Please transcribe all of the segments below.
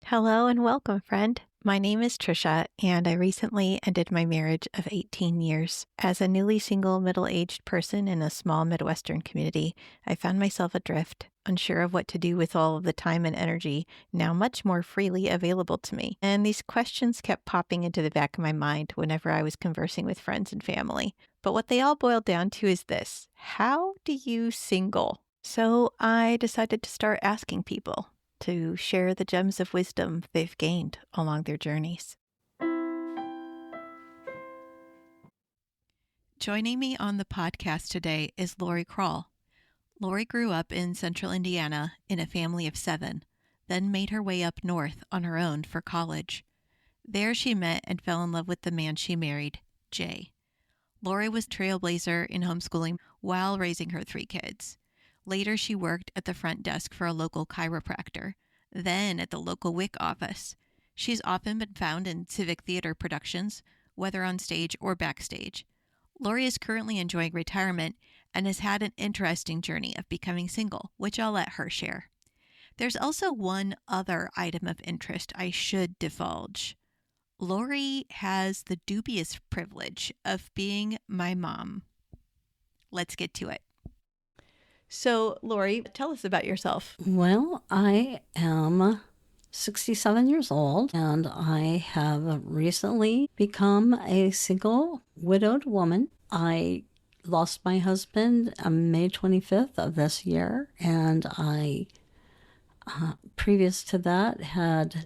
Hello and welcome, friend. My name is Trisha, and I recently ended my marriage of 18 years. As a newly single, middle-aged person in a small Midwestern community, I found myself adrift, unsure of what to do with all of the time and energy now much more freely available to me. And these questions kept popping into the back of my mind whenever I was conversing with friends and family. But what they all boiled down to is this: how do you single? So I decided to start asking people to share the gems of wisdom they've gained along their journeys. Joining me on the podcast today is Lorri. Lorri grew up in central Indiana in a family of 7, then made her way up north on her own for college. There she met and fell in love with the man she married, Jay. Lorri was a trailblazer in homeschooling while raising her 3 kids. Later, she worked at the front desk for a local chiropractor, then at the local WIC office. She's often been found in civic theater productions, whether on stage or backstage. Lorri is currently enjoying retirement and has had an interesting journey of becoming single, which I'll let her share. There's also one other item of interest I should divulge. Lorri has the dubious privilege of being my mom. Let's get to it. So, Lorri, tell us about yourself. Well, I am 67 years old, and I have recently become a single widowed woman. I lost my husband on May 25th of this year, and I, previous to that, had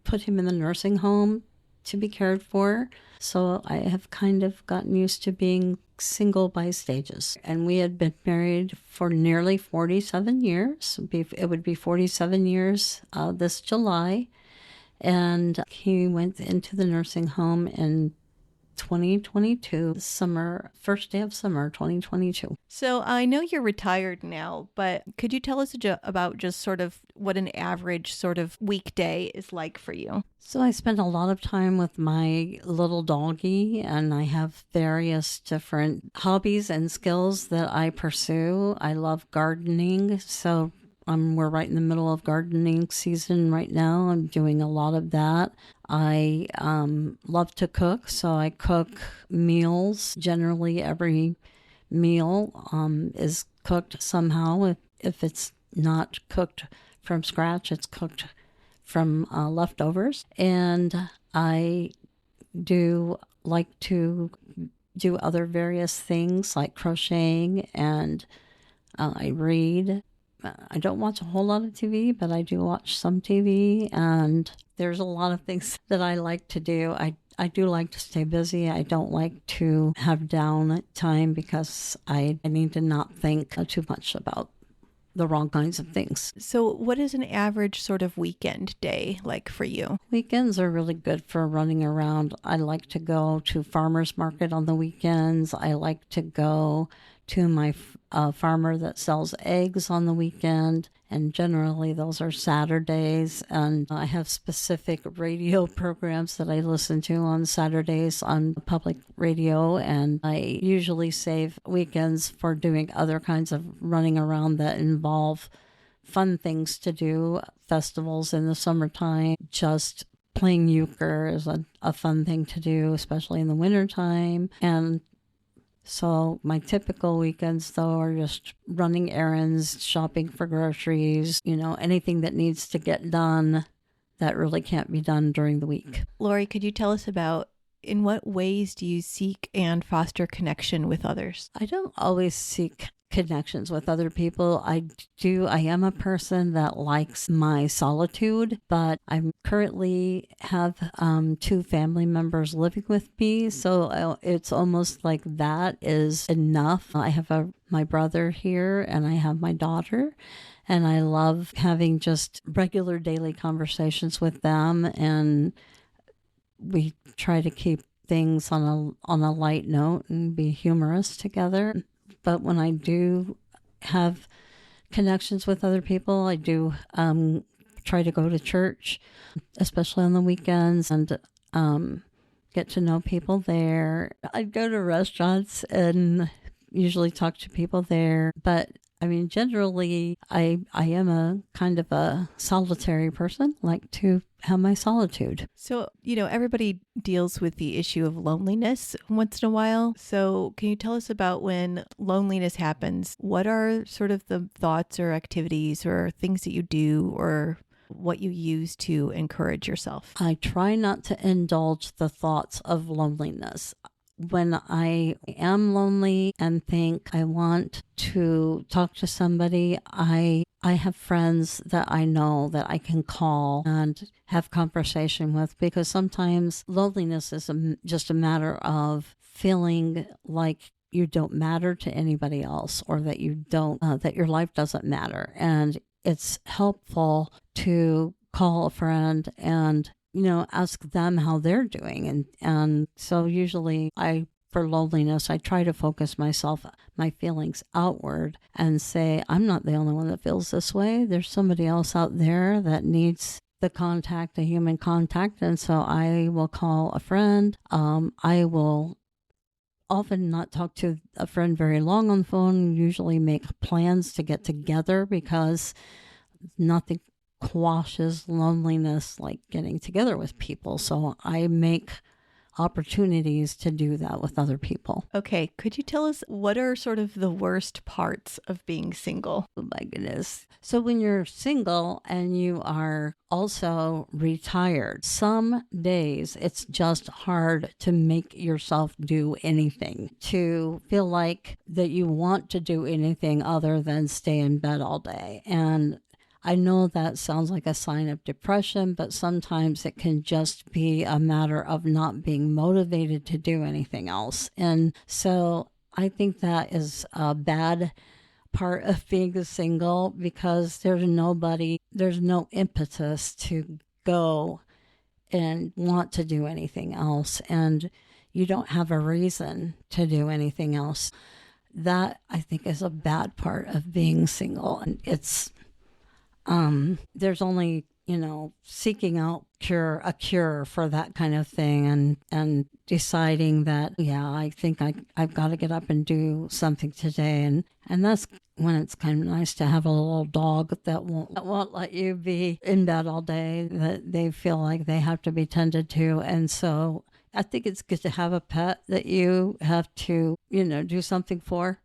put him in the nursing home to be cared for. So I have kind of gotten used to being single by stages. And we had been married for nearly 47 years. It would be 47 years this July. And he went into the nursing home in 2022, first day of summer 2022. So I know you're retired now, but could you tell us about just sort of what an average sort of weekday is like for you? So I spend a lot of time with my little doggie, and I have various different hobbies and skills that I pursue. I love gardening, so we're right in the middle of gardening season right now. I'm doing a lot of that. I love to cook, so I cook meals. Generally, every meal is cooked somehow. If it's not cooked from scratch, it's cooked from leftovers. And I do like to do other various things like crocheting, and I read. I don't watch a whole lot of TV, but I do watch some TV, and there's a lot of things that I like to do. I do like to stay busy. I don't like to have down time because I need to not think too much about the wrong kinds of things. So what is an average sort of weekend day like for you? Weekends are really good for running around. I like to go to farmers market on the weekends. I like to go to my farmer that sells eggs on the weekend, and generally those are Saturdays. And I have specific radio programs that I listen to on Saturdays on public radio, and I usually save weekends for doing other kinds of running around that involve fun things to do. Festivals in the summertime, just playing euchre is a fun thing to do, especially in the wintertime. And so my typical weekends, though, are just running errands, shopping for groceries, anything that needs to get done that really can't be done during the week. Lorri, could you tell us about in what ways do you seek and foster connection with others? I don't always seek connections with other people. I am a person that likes my solitude, but I currently have 2 family members living with me, so it's almost like that is enough. I have my brother here, and I have my daughter, and I love having just regular daily conversations with them, and we try to keep things on a light note and be humorous together. But when I do have connections with other people, I do try to go to church, especially on the weekends, and get to know people there. I go to restaurants and usually talk to people there, but I mean, generally, I am a kind of a solitary person, like to have my solitude. So, everybody deals with the issue of loneliness once in a while. So, can you tell us about when loneliness happens? What are sort of the thoughts or activities or things that you do or what you use to encourage yourself? I try not to indulge the thoughts of loneliness. When I am lonely and think I want to talk to somebody, I have friends that I know that I can call and have conversation with, because sometimes loneliness is just a matter of feeling like you don't matter to anybody else, or that you don't that your life doesn't matter, and it's helpful to call a friend and ask them how they're doing. And so usually for loneliness, I try to focus my feelings outward and say, I'm not the only one that feels this way. There's somebody else out there that needs the human contact. And so I will call a friend. I will often not talk to a friend very long on the phone, usually make plans to get together, because nothing quashes loneliness like getting together with people. So I make opportunities to do that with other people. Okay, could you tell us what are sort of the worst parts of being single? Oh my goodness. So when you're single and you are also retired, some days it's just hard to make yourself do anything, to feel like that you want to do anything other than stay in bed all day. And I know that sounds like a sign of depression, but sometimes it can just be a matter of not being motivated to do anything else. And so I think that is a bad part of being single, because there's no impetus to go and want to do anything else, and you don't have a reason to do anything else. That, I think, is a bad part of being single. And there's only, seeking out a cure for that kind of thing, and deciding that, yeah, I think I've got to get up and do something today. And that's when it's kind of nice to have a little dog that won't let you be in bed all day, that they feel like they have to be tended to. And so I think it's good to have a pet that you have to, do something for.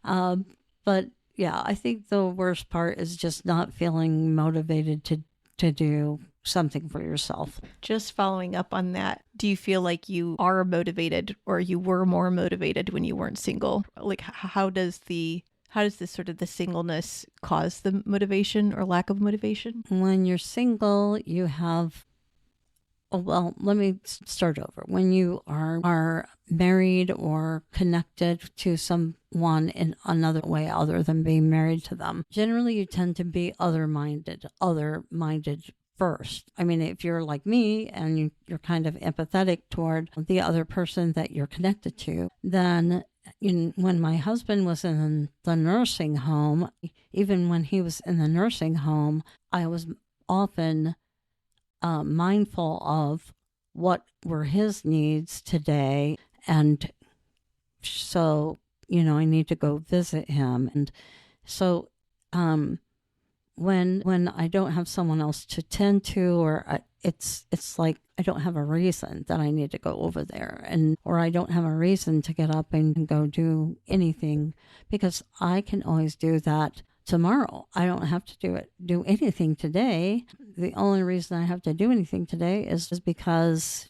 But yeah, I think the worst part is just not feeling motivated to do something for yourself. Just following up on that, do you feel like you are motivated, or you were more motivated when you weren't single? Like, how does this sort of the singleness cause the motivation or lack of motivation? When you're single, you have well, let me start over. When you are married or connected to someone in another way other than being married to them, generally you tend to be other-minded first. I mean, if you're like me and you're kind of empathetic toward the other person that you're connected to, then when my husband was in the nursing home, even when he was in the nursing home, I was often mindful of what were his needs today. And so, I need to go visit him. And so when I don't have someone else to tend to, or it's like I don't have a reason that I need to go over there, or I don't have a reason to get up and go do anything, because I can always do that tomorrow. I don't have to do anything today. The only reason I have to do anything today is just because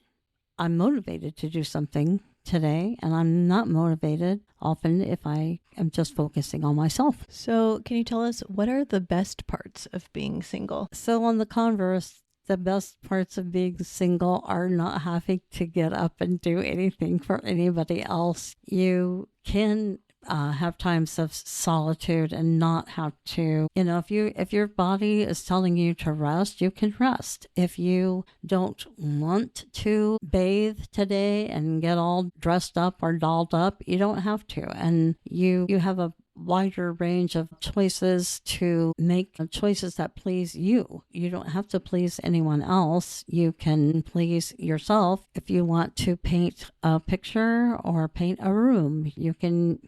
I'm motivated to do something today, and I'm not motivated often if I am just focusing on myself. So can you tell us, what are the best parts of being single? So on the converse, the best parts of being single are not having to get up and do anything for anybody else. You can have times of solitude and not have to, if your body is telling you to rest, you can rest. If you don't want to bathe today and get all dressed up or dolled up, you don't have to. And you have a wider range of choices to make choices that please you. You don't have to please anyone else. You can please yourself. If you want to paint a picture or paint a room, you can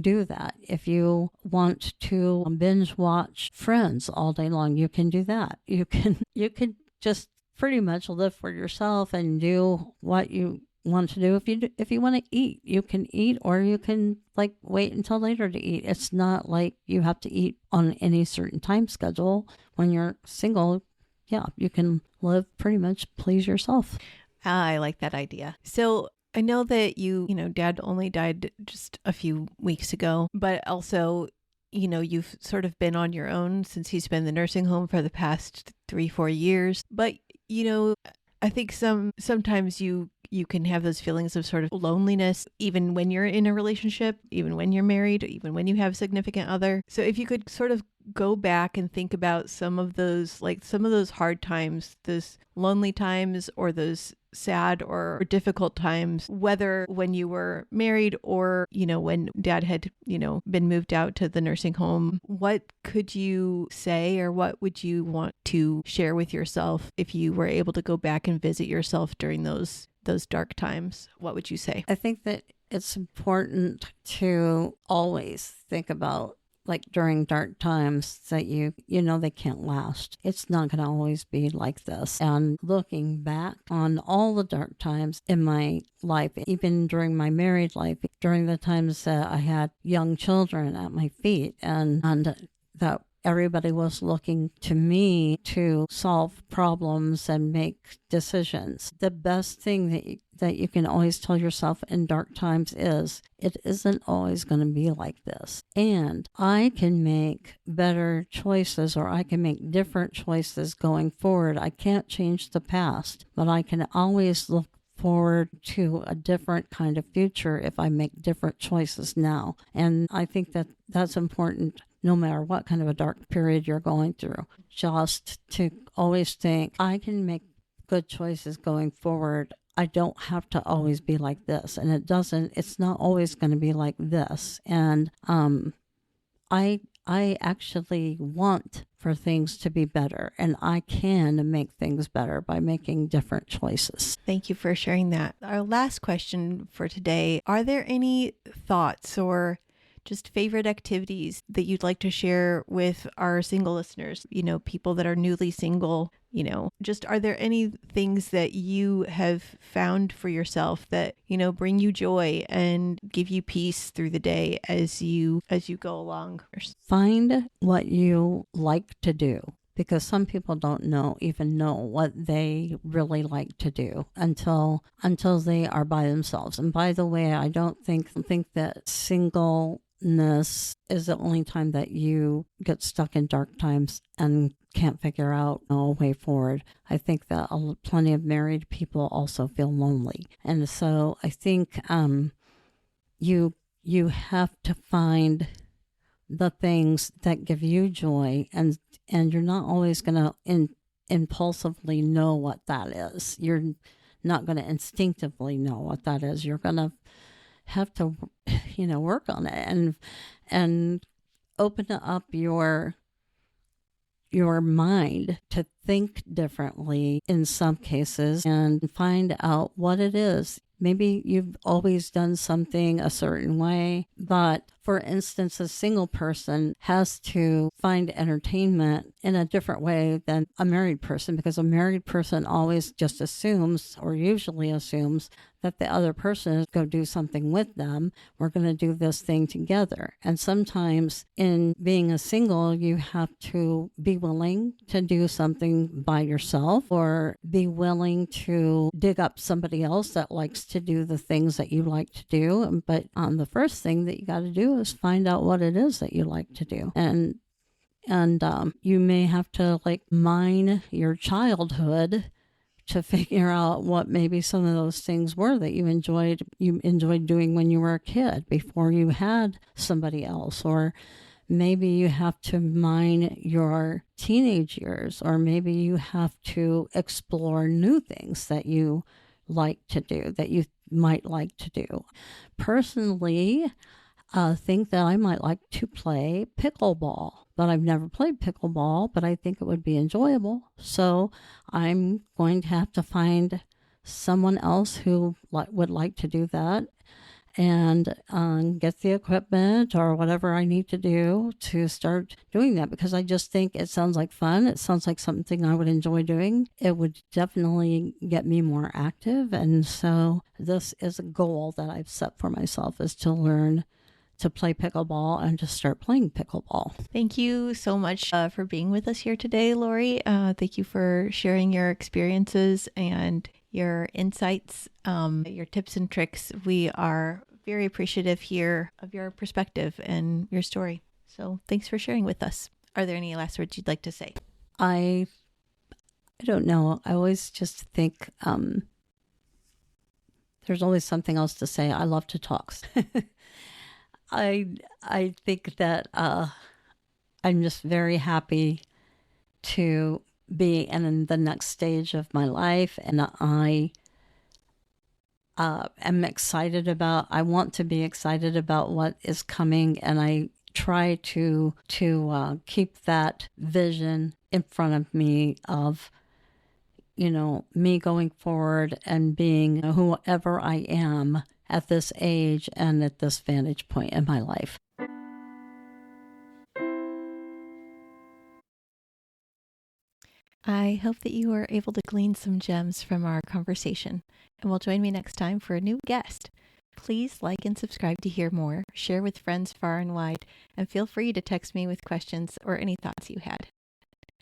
do that. If you want to binge watch Friends all day long, you can do that. You can just pretty much live for yourself and do what you want to do. If you want to eat, you can eat, or you can like wait until later to eat. It's not like you have to eat on any certain time schedule. When you're single, yeah, you can live pretty much please yourself. I like that idea. So I know that Dad only died just a few weeks ago, but also, you've sort of been on your own since he's been in the nursing home for the past 3-4 years. But, I think sometimes you can have those feelings of sort of loneliness, even when you're in a relationship, even when you're married, even when you have a significant other. So if you could sort of go back and think about some of those hard times, those lonely times, or those sad or difficult times, whether when you were married or, when Dad had, been moved out to the nursing home, what could you say, or what would you want to share with yourself if you were able to go back and visit yourself during those dark times? What would you say? I think that it's important to always think about, like, during dark times, that you know they can't last. It's not going to always be like this. And looking back on all the dark times in my life, even during my married life, during the times that I had young children at my feet, and that everybody was looking to me to solve problems and make decisions. The best thing that you can always tell yourself in dark times is, it isn't always going to be like this. And I can make better choices, or I can make different choices going forward. I can't change the past, but I can always look forward to a different kind of future if I make different choices now. And I think that that's important no matter what kind of a dark period you're going through. Just to always think, I can make good choices going forward. I don't have to always be like this. And it's not always going to be like this. And I actually want for things to be better, and I can make things better by making different choices. Thank you for sharing that. Our last question for today: are there any thoughts or just favorite activities that you'd like to share with our single listeners, people that are newly single? Just, are there any things that you have found for yourself that, bring you joy and give you peace through the day as you go along? Find what you like to do, because some people don't even know what they really like to do until they are by themselves. And by the way, I don't think that singleness is the only time that you get stuck in dark times and can't figure out a way forward. I think that plenty of married people also feel lonely. And so I think you have to find the things that give you joy, and you're not always going to impulsively know what that is. You're not going to instinctively know what that is. You're going to have to work on it and open up your mind to think differently in some cases, and find out what it is. Maybe you've always done something a certain way, but for instance, a single person has to find entertainment in a different way than a married person, because a married person always just assumes, or usually assumes, that the other person is going to do something with them. We're going to do this thing together. And sometimes in being a single, you have to be willing to do something by yourself, or be willing to dig up somebody else that likes to do the things that you like to do. But the first thing that you got to do is find out what it is that you like to do. And you may have to mine your childhood to figure out what maybe some of those things were that you enjoyed doing when you were a kid before you had somebody else. Or maybe you have to mine your teenage years, or maybe you have to explore new things that you like to do, that you might like to do. Personally, think that I might like to play pickleball, but I've never played pickleball, but I think it would be enjoyable. So I'm going to have to find someone else who would like to do that and get the equipment or whatever I need to do to start doing that, because I just think it sounds like fun. It sounds like something I would enjoy doing. It would definitely get me more active. And so this is a goal that I've set for myself, is to learn to play pickleball and to start playing pickleball. Thank you so much for being with us here today, Lorri. Thank you for sharing your experiences and your insights, your tips and tricks. We are very appreciative here of your perspective and your story. So thanks for sharing with us. Are there any last words you'd like to say? I don't know. I always just think there's always something else to say. I love to talk. I think that I'm just very happy to be in the next stage of my life, and I am excited about. I want to be excited about what is coming, and I try to keep that vision in front of me of, me going forward and being whoever I am at this age and at this vantage point in my life. I hope that you were able to glean some gems from our conversation, and will join me next time for a new guest. Please like and subscribe to hear more, share with friends far and wide, and feel free to text me with questions or any thoughts you had.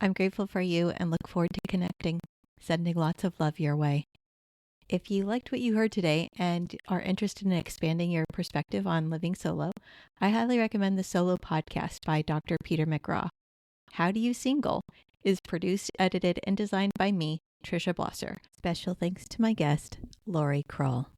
I'm grateful for you and look forward to connecting, sending lots of love your way. If you liked what you heard today and are interested in expanding your perspective on living solo, I highly recommend the Solo Podcast by Dr. Peter McGraw. How Do You Single is produced, edited, and designed by me, Trisha Blosser. Special thanks to my guest, Lorri Kroll.